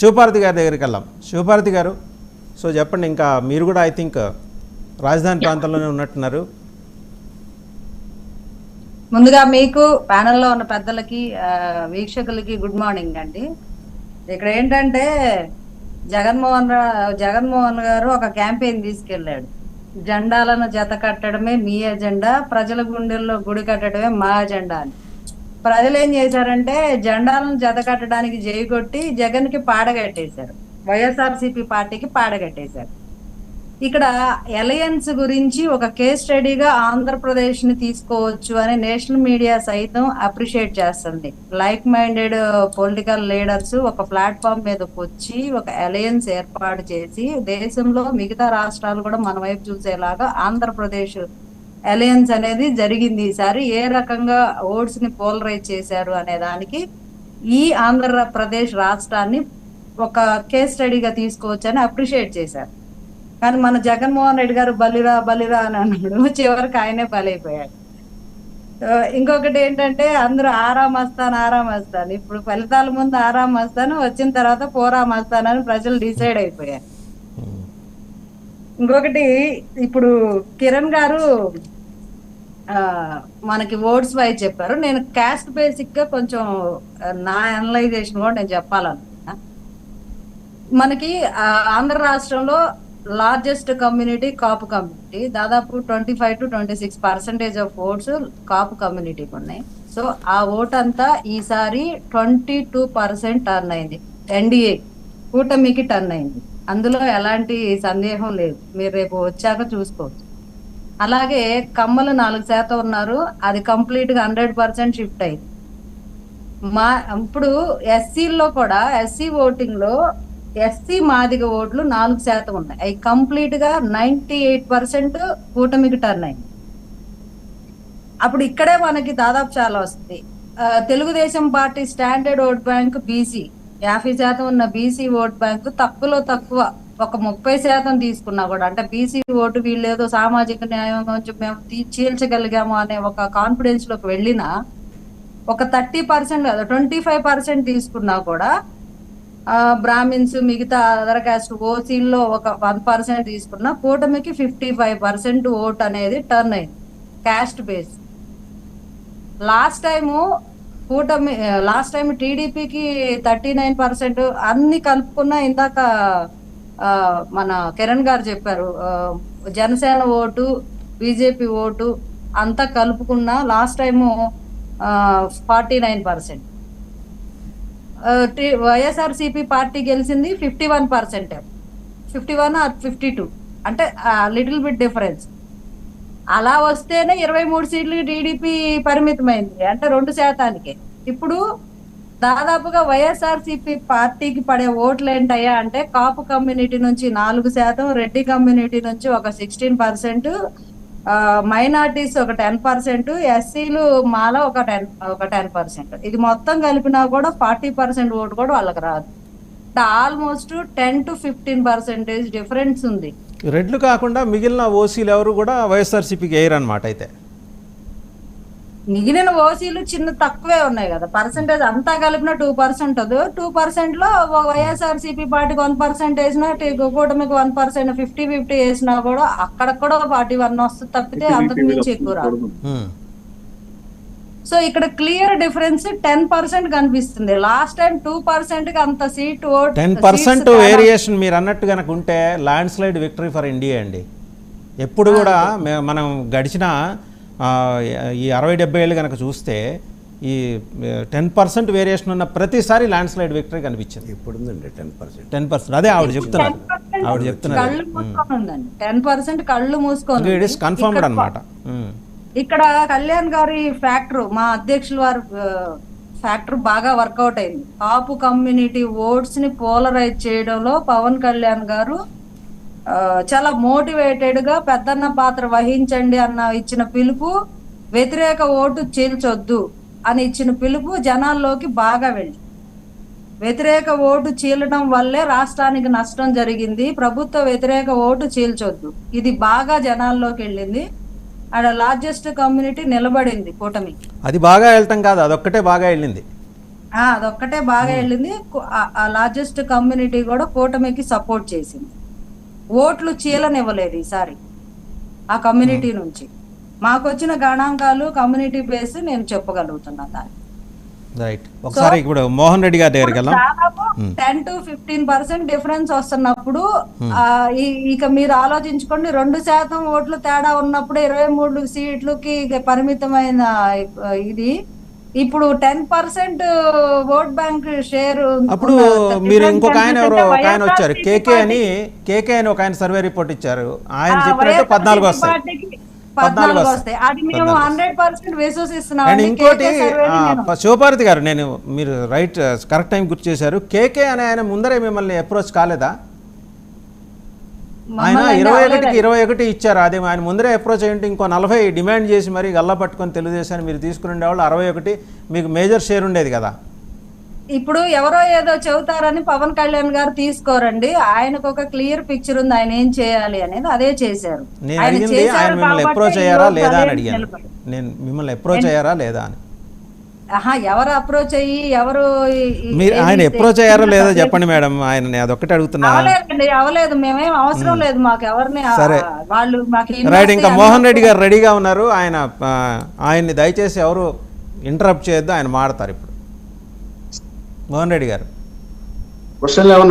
శివపార్వతి గారి దగ్గరికి వెళ్దాం. శివపార్వతి గారు, సో చెప్పండి, ఇంకా మీరు కూడా ఐ థింక్ రాజధాని ప్రాంతంలోనే ఉన్నట్టున్నారు. ముందుగా మీకు ప్యానెల్లో ఉన్న పెద్దలకి వీక్షకులకి గుడ్ మార్నింగ్ అండి. ఇక్కడ ఏంటంటే జగన్మోహన్ గారు ఒక క్యాంపెయిన్ తీసుకెళ్లాడు. జెండాలను జత కట్టడమే మీ ఎజెండా, ప్రజల గుండెల్లో గుడి కట్టడమే మా ఎజెండా అని. ప్రజలు ఏం చేశారంటే జెండాలను జత కట్టడానికి జై కొట్టి జగన్ కి పాడగట్టేశారు, వైఎస్ఆర్సీపీ పార్టీకి పాడగట్టేశారు. ఇక్కడ అలయన్స్ గురించి ఒక కేస్ స్టడీగా ఆంధ్రప్రదేశ్ ని తీసుకోవచ్చు అని నేషనల్ మీడియా సైతం అప్రిషియేట్ చేస్తుంది. లైక్ మైండెడ్ పొలిటికల్ లీడర్స్ ఒక ప్లాట్ఫామ్ మీదకి వచ్చి ఒక అలయన్స్ ఏర్పాటు చేసి దేశంలో మిగతా రాష్ట్రాలు కూడా మన వైపు చూసేలాగా ఆంధ్రప్రదేశ్ అలయన్స్ అనేది జరిగింది. ఈసారి ఏ రకంగా ఓట్స్ ని పోలరైజ్ చేశారు అనే దానికి ఈ ఆంధ్రప్రదేశ్ రాష్ట్రాన్ని ఒక కేస్ స్టడీగా తీసుకోవచ్చు అని అప్రిషియేట్ చేశారు. కానీ మన జగన్మోహన్ రెడ్డి గారు బలిరా బలిరా అని అన్నాడు, చివరికి ఆయనే బలైపోయాడు. ఇంకొకటి ఏంటంటే అందరూ ఆరామస్తాను, ఇప్పుడు ఫలితాల ముందు ఆరామస్తాను, వచ్చిన తర్వాత పోరామస్తానని ప్రజలు డిసైడ్ అయిపోయారు. ఇంకొకటి, ఇప్పుడు కిరణ్ గారు మనకి ఓట్స్ వైజ్ చెప్పారు. నేను క్యాస్ట్ బేసిక్ గా కొంచెం నా అనలైజేషన్ కూడా నేను చెప్పాలనుకున్నా. మనకి ఆంధ్ర రాష్ట్రంలో లార్జెస్ట్ కమ్యూనిటీ కాపు కమ్యూనిటీ, దాదాపు 25 to 26% ఆఫ్ ఓట్స్ కాపు కమ్యూనిటీకి ఉన్నాయి. సో ఆ ఓట్ అంతా ఈసారి 22% టర్న్ అయింది, ఎన్డీఏ కూటమికి టర్న్ అయింది. అందులో ఎలాంటి సందేహం లేదు, మీరు రేపు వచ్చాక చూసుకోవచ్చు. అలాగే కమ్మలు 4% ఉన్నారు, అది కంప్లీట్ గా 100% షిఫ్ట్ అయింది. ఇప్పుడు ఎస్సీల్లో కూడా ఎస్సీ ఓటింగ్ లో ఎస్సీ మాదిగ ఓట్లు 4% ఉన్నాయి, అవి కంప్లీట్ గా 98% కూటమికి టర్న్ అయింది. అప్పుడు ఇక్కడే మనకి దాదాపు చాలా వస్తుంది. Telugu Desam party standard vote bank BC 50% ఉన్న బీసీ ఓట్ బ్యాంక్ తక్కువలో తక్కువ ఒక 30% తీసుకున్నా కూడా, అంటే బీసీ ఓటు వీళ్ళు ఏదో సామాజిక న్యాయం కొంచెం మేము చీల్చగలిగాము అనే ఒక కాన్ఫిడెన్స్ లోకి వెళ్ళినా ఒక 30% కాదు 25% తీసుకున్నా కూడా బ్రాహ్మిన్స్ మిగతా అదర్ క్యాస్ట్ ఓసీల్లో ఒక 1% తీసుకున్నా కూటమికి 55% ఓట్ అనేది టర్న్ అయింది క్యాస్ట్ బేస్. లాస్ట్ టైం టీడీపీకి 39%, అన్ని కలుపుకున్నా ఇందాక మన కిరణ్ గారు చెప్పారు, జనసేన ఓటు బీజేపీ ఓటు అంతా కలుపుకున్నా లాస్ట్ టైము 49%. వైఎస్ఆర్సీపీ పార్టీ గెలిచింది 51%, 51 or 52, అంటే లిటిల్ బిట్ డిఫరెన్స్. అలా వస్తేనే 23 సీట్లు టీడీపీ పరిమితమైంది, అంటే 2%. ఇప్పుడు దాదాపుగా వైఎస్ఆర్సీపీ పార్టీకి పడే ఓట్లు ఏంటయ్యా అంటే కాపు కమ్యూనిటీ నుంచి 4%, రెడ్డి కమ్యూనిటీ నుంచి ఒక 16%, మైనార్టీస్ ఒక 10%, ఎస్సీలు మాల ఒక 10%. ఇది మొత్తం కలిపినా కూడా 40% ఓటు కూడా వాళ్ళకి రాదు. ఆల్మోస్ట్ 10 to 15% డిఫరెన్స్ ఉంది. రెడ్లు కాకుండా మిగిలిన ఓసీలు ఎవరు కూడా వైఎస్ఆర్సీపీకి వేయరు అనమాట. అయితే మిగిలిన ఓసీలు చిన్న తక్కువే ఉన్నాయి కదా, పర్సెంటేజ్ అంతా కలిపిన 2% 2% లో వైఎస్ఆర్సీపీ పార్టీకి 1% వేసినా, కూటమికి 1%, 50-50 వేసినా కూడా అక్కడ కూడా 41 వస్తుంది తప్పితే అంతకు మించి ఎక్కువ రాదు. సో ఇక్కడ క్లియర్ డిఫరెన్స్ 10% కనిపిస్తుంది. లాస్ట్ టైం 2% కి అంత సీట్ ఓట్ 10% వేరియేషన్ మీరు అన్నట్టు కనుక ఉంటే land slide victory for India అండి. ఎప్పుడు కూడా మనం గడిచిన ఈ 60-70 ఏళ్ళు కనుక చూస్తే ఈ 10% వేరియేషన్ ఉన్న ప్రతిసారి ల్యాండ్ స్లైడ్ విక్టరీ కనిపించింది. ఇప్పుడు 10%. అదే ఆవిడ చెప్తున్నారు 10% కళ్ళు మూసుకొని ఇట్ ఇస్ కన్ఫర్మ్డ్ అన్నమాట. ఇక్కడ కళ్యాణ్ గారి ఫ్యాక్టర్, మా అధ్యక్షుల వారి ఫ్యాక్టర్ బాగా వర్కౌట్ అయింది. కాపు కమ్యూనిటీ ఓట్స్ ని పోలరైజ్ చేయడంలో పవన్ కళ్యాణ్ గారు చాలా మోటివేటెడ్ గా పెద్దన్న పాత్ర వహించండి అన్న ఇచ్చిన పిలుపు, వ్యతిరేక ఓటు చీల్చొద్దు అని ఇచ్చిన పిలుపు జనాల్లోకి బాగా వెళ్ళి, వ్యతిరేక ఓటు చీలడం వల్లే రాష్ట్రానికి నష్టం జరిగింది, ప్రభుత్వ వ్యతిరేక ఓటు చీల్చొద్దు, ఇది బాగా జనాల్లోకి వెళ్ళింది. ఆడ లార్జెస్ట్ కమ్యూనిటీ నిలబడింది కూటమి. అది బాగా వెళ్ళటం కాదు, అదొక్కటే బాగా వెళ్ళింది. అదొక్కటే బాగా వెళ్ళింది. ఆ లార్జెస్ట్ కమ్యూనిటీ కూడా కూటమికి సపోర్ట్ చేసింది. ఓట్లు చీలనివ్వలేదు ఈసారి ఆ కమ్యూనిటీ నుంచి. మాకు వచ్చిన గణాంకాలు కమ్యూనిటీ బేస్ నేను చెప్పగలుగుతున్నా దాన్ని. రైట్. ఒకసారి ఇప్పుడు మోహన్ రెడ్డి గారి దగ్గరికి వెళ్దాం. దాదాపు 10-15% డిఫరెన్స్ వస్తున్నప్పుడు ఇక మీరు ఆలోచించుకోండి, 2% ఓట్లు తేడా ఉన్నప్పుడు 23 సీట్లకి పరిమితమైన ఇది ఇప్పుడు 10% ఓట్ బ్యాంక్ షేర్. అప్పుడు మీరు ఇంకొక ఆయన ఎవరో ఒక ఆయన వచ్చారు, కేకే అని ఒక ఆయన సర్వే రిపోర్ట్ ఇచ్చారు. ఆయన చెప్పినట్టు 14 వస్తాయి. 14 వస్తాయి. అది మేము 100% విశ్వసిస్తున్నాం. అండ్ ఇంకోటి శివపార్వతి గారు, మీరు రైట్ కరెక్ట్ టైం గుర్తు చేశారు. కేకే అనే ఆయన ముందరే మిమ్మల్ని అప్రోచ్ కాలేదా? ఆయన 21కి 21 ఇచ్చారు. అదే ఆయన ముందరే అప్రోచ్ అయ్యింటే ఇంకో 40 డిమాండ్ చేసి మరి గల్లా పట్టుకొని తెలుగుదేశాన్ని మీరు తీసుకుని ఉండేవాళ్ళు. 61 మీకు మేజర్ షేర్ ఉండేది కదా. ఇప్పుడు ఎవరో ఏదో చెబుతారని పవన్ కళ్యాణ్ గారు తీసుకోరండి. ఆయనకు ఒక క్లియర్ పిక్చర్ ఉంది, ఆయన ఏం చేయాలి అనేది, అదే చేశారు. నేను అడిగింది ఆయన మిమ్మల్ని అప్రోచ్ అయ్యారా లేదా అని అడిగాను. నేను మిమ్మల్ని అప్రోచ్ అయ్యారా లేదా అని. ఎవరు అప్రోచ్ అయ్యి ఎవరు మీరు ఆయన అప్రోచ్ అయ్యారో లేదో చెప్పండి మేడం. ఆయన అదొక్కటి అడుగుతున్నా. అవలేదు, మేమేం అవసరం లేదు మాకు ఎవరిని. సరే వాళ్ళు మాకు రైట్. ఇంకా మోహన్ రెడ్డి గారు రెడీగా ఉన్నారు. ఆయన్ని దయచేసి ఎవరు ఇంటరప్ట్ చేయొద్దు, ఆయన మాడతారు ఇప్పుడు. మోహన్ రెడ్డి గారు క్వశ్చన్లు ఏమన్నా